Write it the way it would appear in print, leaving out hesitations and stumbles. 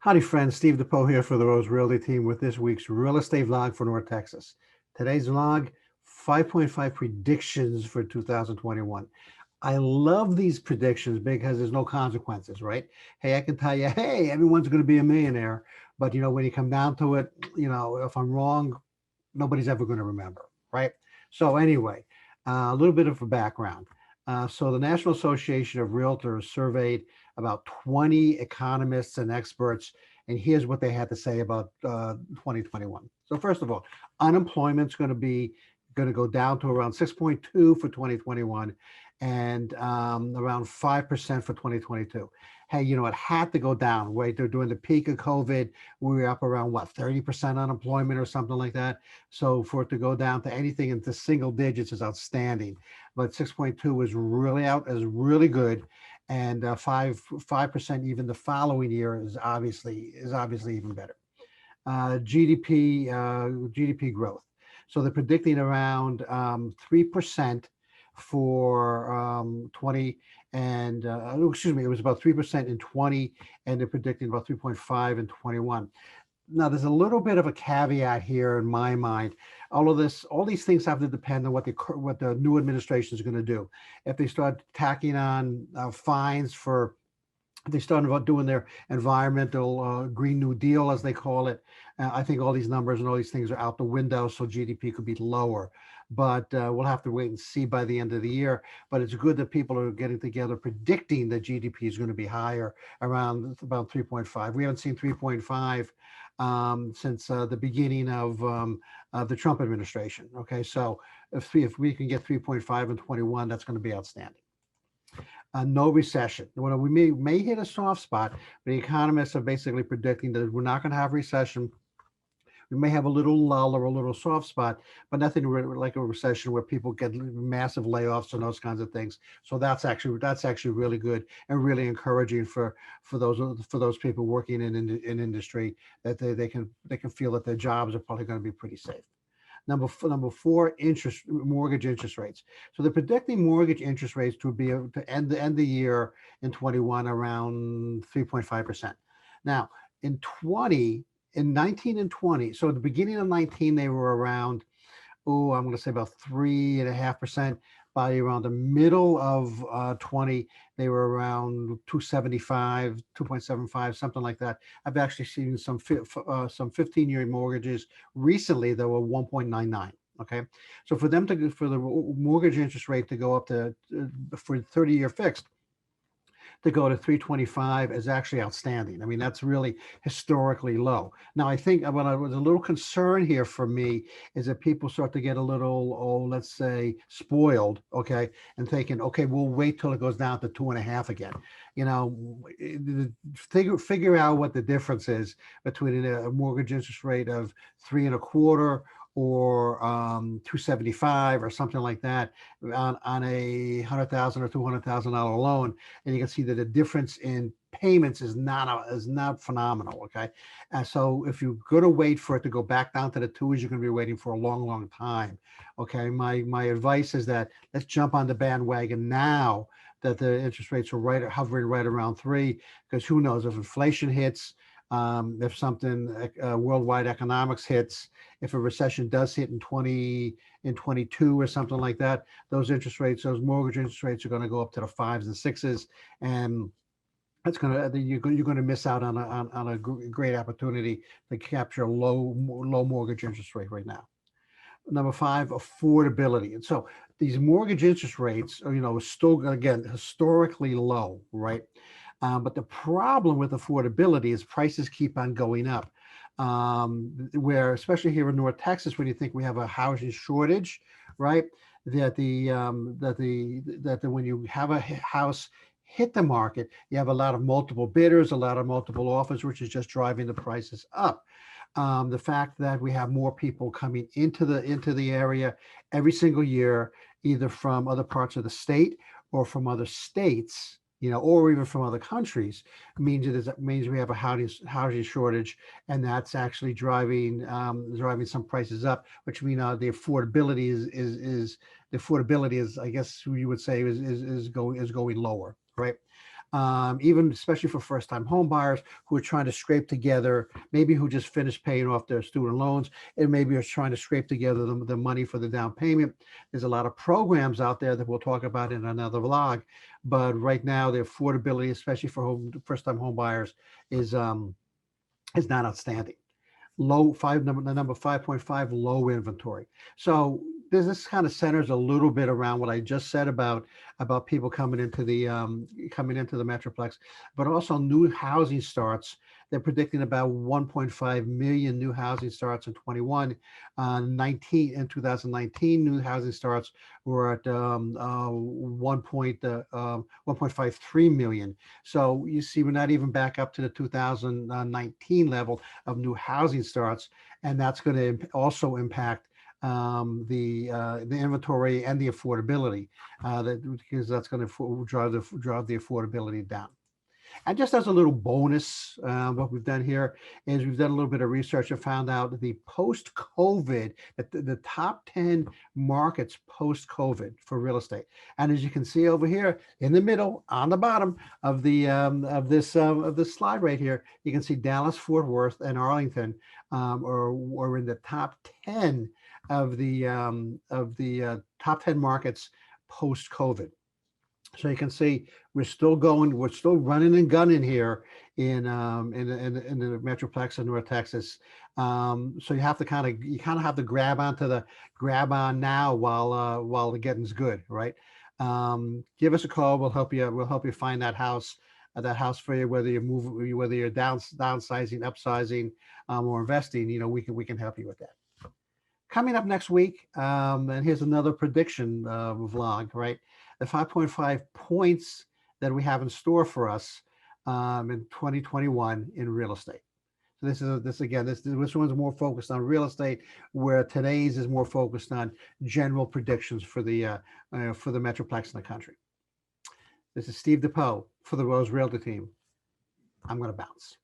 Howdy, friends. Steve DePoe here for the Rose Realty team with this week's real estate vlog for North Texas. Today's vlog, 5.5 predictions for 2021. I love these predictions because there's no consequences, right? Hey, I can tell you, hey, everyone's going to be a millionaire. But, when you come down to it, if I'm wrong, nobody's ever going to remember, right? So anyway, a little bit of a background. So the National Association of Realtors surveyed about 20 economists and experts, and here's what they had to say about 2021. So first of all, unemployment's going to go down to around 6.2 for 2021 and around 5% for 2022. Hey, it had to go down, right? During the peak of COVID, we were up around what, 30% unemployment or something like that. So for it to go down to anything into single digits is outstanding. But 6.2 is really good, and 5% even the following year is obviously even better. GDP growth. So they're predicting around 3% for 20 and excuse me, it was about 3% in 20, and they're predicting about 3.5 in 21. Now, there's a little bit of a caveat here in my mind. All these things have to depend on what the new administration is going to do. If they start tacking on fines for they started about doing their environmental Green New Deal, as they call it. I think all these numbers and all these things are out the window, so GDP could be lower. But we'll have to wait and see by the end of the year. But it's good that people are getting together predicting that GDP is going to be higher, around about 3.5. We haven't seen 3.5 since the beginning of the Trump administration. Okay, so if we can get 3.5 and 21, that's going to be outstanding. No recession. Well, we may hit a soft spot, but the economists are basically predicting that we're not going to have recession. We may have a little lull or a little soft spot, but nothing like a recession where people get massive layoffs and those kinds of things. So that's actually really good and really encouraging for those people working in industry, that they can feel that their jobs are probably going to be pretty safe. Number four, mortgage interest rates. So they're predicting mortgage interest rates to end the year in 21 around 3.5%. Now in 19 and 20, so at the beginning of 19 they were around, I'm going to say about 3.5%. By around the middle of 20, they were around 275, 2.75, something like that. I've actually seen some 15-year mortgages recently that were 1.99. Okay, so for the mortgage interest rate to go up to for 30-year fixed to go to 325 is actually outstanding. I mean, that's really historically low. Now, I think what I was a little concerned here for me is that people start to get a little, let's say, spoiled, okay, and thinking, okay, we'll wait till it goes down to 2.5 again. Figure out what the difference is between a mortgage interest rate of 3.25 or 275 or something like that on a $100,000 or $200,000 loan, and you can see that the difference in payments is not phenomenal. Okay, and so if you're going to wait for it to go back down to the twos, you're going to be waiting for a long time. Okay, my advice is that let's jump on the bandwagon now that the interest rates are hovering right around 3, because who knows if inflation hits, if something worldwide economics hits, if a recession does hit in 22 or something like that, those mortgage interest rates are going to go up to the 5s and 6s, and you're going to miss out on a great opportunity to capture a low mortgage interest rate right now. Number 5, affordability. And so these mortgage interest rates are, still, again, historically low, right? But the problem with affordability is prices keep on going up. Where, especially here in North Texas, when you think we have a housing shortage, right? That when you have a house hit the market, you have a lot of multiple bidders, a lot of multiple offers, which is just driving the prices up. The fact that we have more people coming into the area every single year, either from other parts of the state or from other states, or even from other countries, means we have a housing shortage, and that's actually driving some prices up, which means the affordability is, I guess you would say, is going lower, right? even especially for first-time home buyers who are trying to scrape together, maybe who just finished paying off their student loans and maybe are trying to scrape together the money for the down payment. There's a lot of programs out there that we'll talk about in another vlog, but right now the affordability, especially for first-time home buyers, is not outstanding. Low five number the number 5.5, low inventory. So this kind of centers a little bit around what I just said about people coming into the metroplex, but also new housing starts. They're predicting about 1.5 million new housing starts in 21. 19 in 2019, new housing starts were at 1.53 million. So you see, we're not even back up to the 2019 level of new housing starts, and that's going to also impact the inventory and the affordability, because that's going to drive the affordability down. And just as a little bonus, what we've done here is we've done a little bit of research and found out that the post-COVID, the top 10 markets post-COVID for real estate. And as you can see over here in the middle, on the bottom of this slide right here, you can see Dallas, Fort Worth, and Arlington are in the top 10 of the top 10 markets post-COVID. So you can see we're still running and gunning here in the Metroplex of North Texas. So you kind of have to grab on now while the getting's good, right? Give us a call. We'll help you find that house for you, whether you're downsizing, upsizing, or investing. We can help you with that. Coming up next week, and here's another prediction vlog, right? The 5.5 points that we have in store for us in 2021 in real estate. So this one's more focused on real estate, where today's is more focused on general predictions for the Metroplex in the country. This is Steve DePoe for the Rose Realty team. I'm going to bounce.